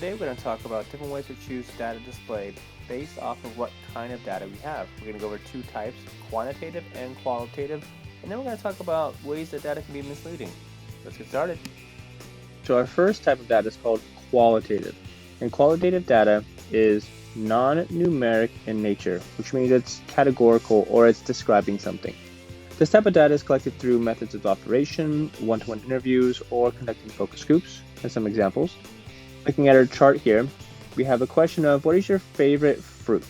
Today we're going to talk about different ways to choose data display based off of what kind of data we have. We're going to go over two types, quantitative and qualitative, and then we're going to talk about ways that data can be misleading. Let's get started. So our first type of data is called qualitative. And qualitative data is non-numeric in nature, which means it's categorical or it's describing something. This type of data is collected through methods of observation, one-to-one interviews, or conducting focus groups, as some examples. Looking at our chart here, we have a question of what is your favorite fruit?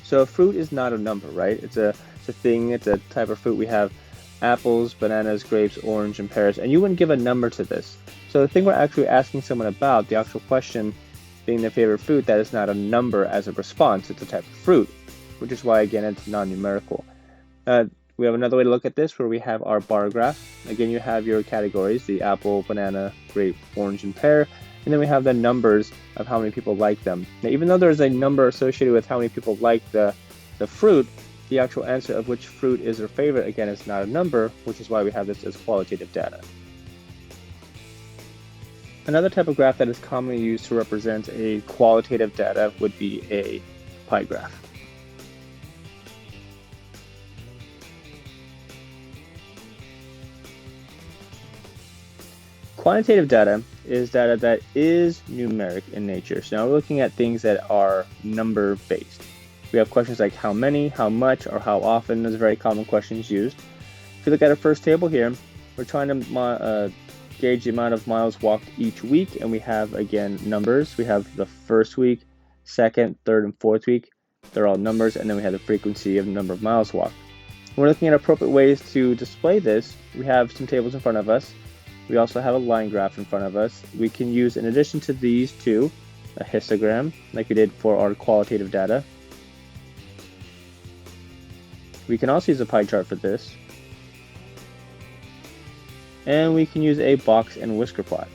So fruit is not a number, right? It's a thing, it's a type of fruit. We have apples, bananas, grapes, orange, and pears, and you wouldn't give a number to this. So the thing we're actually asking someone about, the actual question being their favorite fruit, that is not a number as a response, it's a type of fruit, which is why, again, it's non-numerical. We have another way to look at this where we have our bar graph. Again, you have your categories, the apple, banana, grape, orange, and pear. And then we have the numbers of how many people like them. Now, even though there's a number associated with how many people like the fruit, the actual answer of which fruit is their favorite, again, is not a number, which is why we have this as qualitative data. Another type of graph that is commonly used to represent a qualitative data would be a pie graph. Quantitative data is data that is numeric in nature. So now we're looking at things that are number based. We have questions like how many, how much, or how often. Those are very common questions used. If you look at our first table here, we're trying to gauge the amount of miles walked each week, and we have, again, numbers. We have the first week, second, third, and fourth week. They're all numbers, and then we have the frequency of the number of miles walked. When we're looking at appropriate ways to display this, we have some tables in front of us. We also have a line graph in front of us. We can use, in addition to these two, a histogram, like we did for our qualitative data. We can also use a pie chart for this. And we can use a box and whisker plot.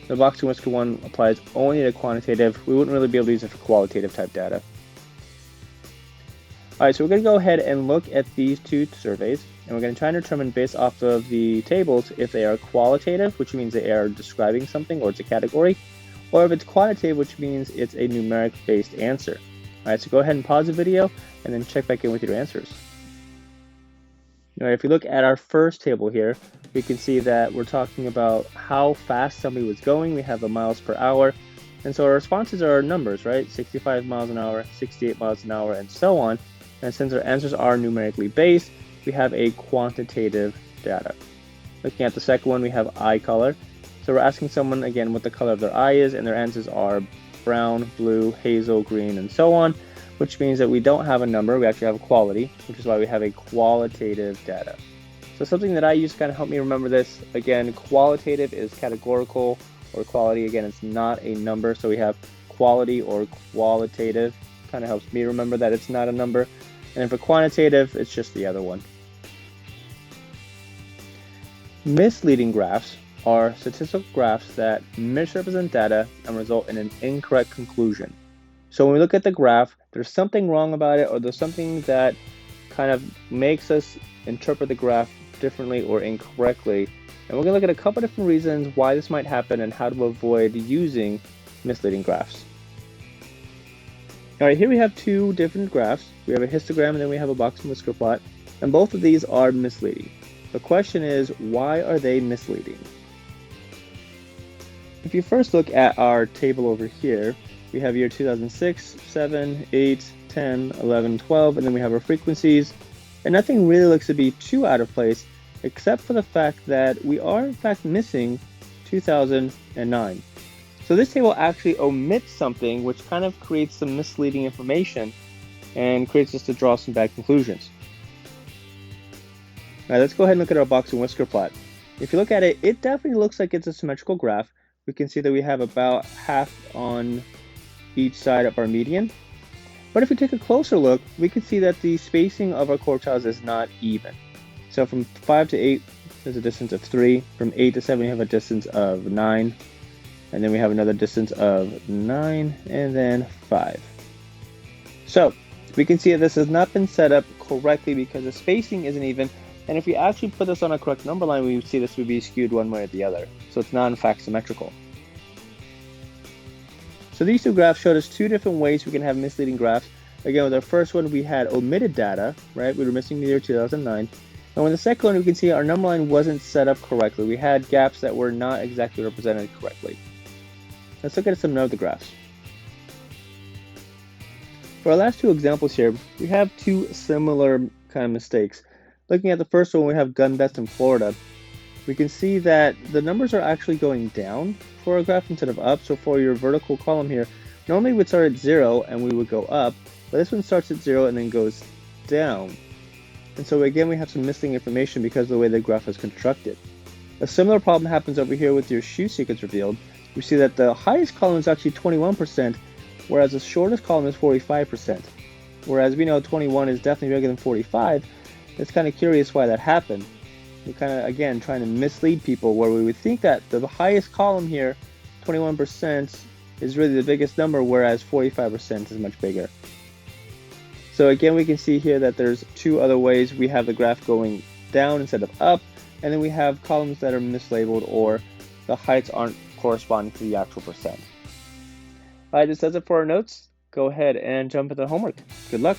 The box and whisker one applies only to quantitative. We wouldn't really be able to use it for qualitative type data. Alright, so we're going to go ahead and look at these two surveys, and we're going to try and determine based off of the tables if they are qualitative, which means they are describing something or it's a category, or if it's quantitative, which means it's a numeric based answer. Alright, so go ahead and pause the video and then check back in with your answers. Alright, if we look at our first table here, we can see that we're talking about how fast somebody was going. We have the miles per hour, and so our responses are numbers, right? 65 miles an hour, 68 miles an hour, and so on. And since our answers are numerically based, we have a quantitative data. Looking at the second one, we have eye color. So we're asking someone, again, what the color of their eye is, and their answers are brown, blue, hazel, green, and so on, which means that we don't have a number, we actually have a quality, which is why we have a qualitative data. So something that I use to kind of help me remember this, again, qualitative is categorical, or quality, again, it's not a number, so we have quality or qualitative. Kind of helps me remember that it's not a number. And then for quantitative, it's just the other one. Misleading graphs are statistical graphs that misrepresent data and result in an incorrect conclusion. So when we look at the graph, there's something wrong about it, or there's something that kind of makes us interpret the graph differently or incorrectly. And we're going to look at a couple different reasons why this might happen and how to avoid using misleading graphs. Alright, here we have two different graphs. We have a histogram and then we have a box and whisker plot, and both of these are misleading. The question is, why are they misleading? If you first look at our table over here, we have year 2006, 7, 8, 10, 11, 12, and then we have our frequencies, and nothing really looks to be too out of place, except for the fact that we are in fact missing 2009. So this table actually omits something which kind of creates some misleading information and creates us to draw some bad conclusions. Alright, let's go ahead and look at our box and whisker plot. If you look at it, it definitely looks like it's a symmetrical graph. We can see that we have about half on each side of our median. But if we take a closer look, we can see that the spacing of our quartiles is not even. So from 5 to 8, there's a distance of 3. From 8 to 7, we have a distance of 9. And then we have another distance of 9, and then 5. So we can see that this has not been set up correctly because the spacing isn't even, And if we actually put this on a correct number line, we would see this would be skewed one way or the other. So it's not in fact symmetrical. So these two graphs showed us two different ways we can have misleading graphs. Again, with our first one, we had omitted data, right? We were missing the year 2009. And with the second one, we can see our number line wasn't set up correctly. We had gaps that were not exactly represented correctly. Let's look at some other graphs. For our last two examples here, we have two similar kind of mistakes. Looking at the first one, we have gun deaths in Florida. We can see that the numbers are actually going down for a graph instead of up. So for your vertical column here, normally we would start at 0 and we would go up, but this one starts at 0 and then goes down. And so again, we have some missing information because of the way the graph is constructed. A similar problem happens over here with your shoe sequence revealed. We see that the highest column is actually 21%, whereas the shortest column is 45%. Whereas we know 21 is definitely bigger than 45, it's kind of curious why that happened. We're kind of, again, trying to mislead people where we would think that the highest column here, 21%, is really the biggest number, whereas 45% is much bigger. So again, we can see here that there's two other ways. We have the graph going down instead of up, and then we have columns that are mislabeled or the heights aren't corresponding to the actual percent. All right, this does it for our notes. Go ahead and jump into the homework. Good luck.